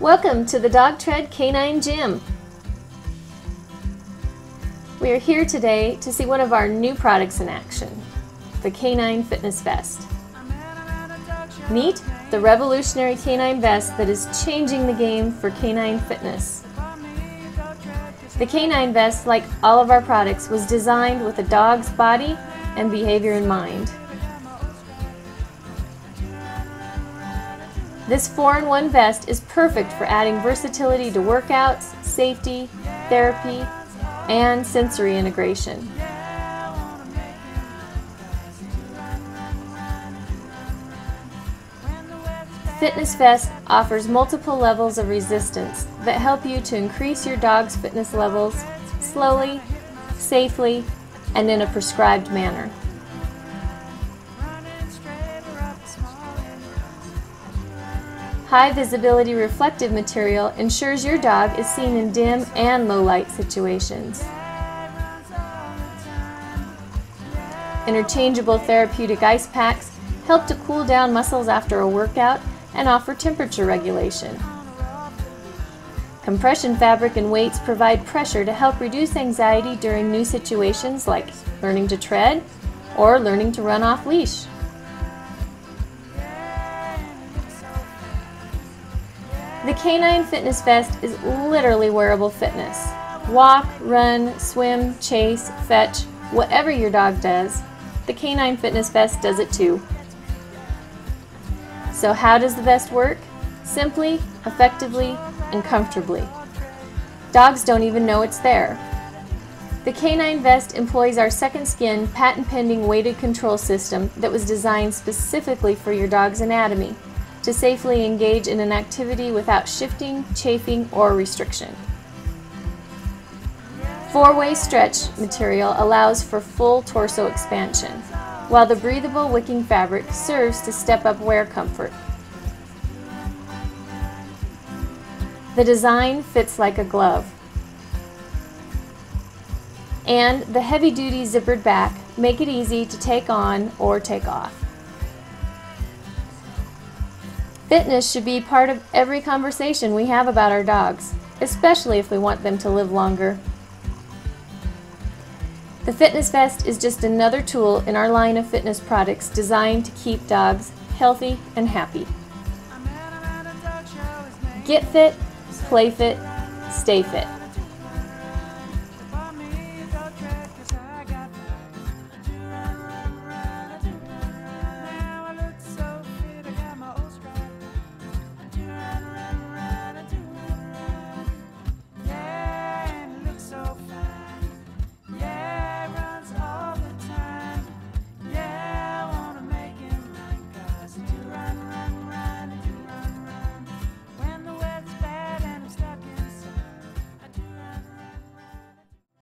Welcome to the DogTread Canine Gym. We are here today to see one of our new products in action, the Canine Fitness Vest. Meet the revolutionary canine vest that is changing the game for canine fitness. The Canine Vest, like all of our products, was designed with a dog's body and behavior in mind. This 4-in-1 vest is perfect for adding versatility to workouts, safety, therapy, and sensory integration. Fitness Vest offers multiple levels of resistance that help you to increase your dog's fitness levels slowly, safely, and in a prescribed manner. High visibility reflective material ensures your dog is seen in dim and low light situations. Interchangeable therapeutic ice packs help to cool down muscles after a workout and offer temperature regulation. Compression fabric and weights provide pressure to help reduce anxiety during new situations like learning to tread or learning to run off leash. The Canine Fitness Vest is literally wearable fitness. Walk, run, swim, chase, fetch, whatever your dog does, the Canine Fitness Vest does it too. So how does the vest work? Simply, effectively, and comfortably. Dogs don't even know it's there. The Canine Vest employs our Second Skin patent-pending weighted control system that was designed specifically for your dog's anatomy to safely engage in an activity without shifting, chafing, or restriction. 4-way stretch material allows for full torso expansion, while the breathable wicking fabric serves to step up wear comfort. The design fits like a glove, and the heavy-duty zippered back make it easy to take on or take off. Fitness should be part of every conversation we have about our dogs, especially if we want them to live longer. The Fitness Vest is just another tool in our line of fitness products designed to keep dogs healthy and happy. Get fit, play fit, stay fit.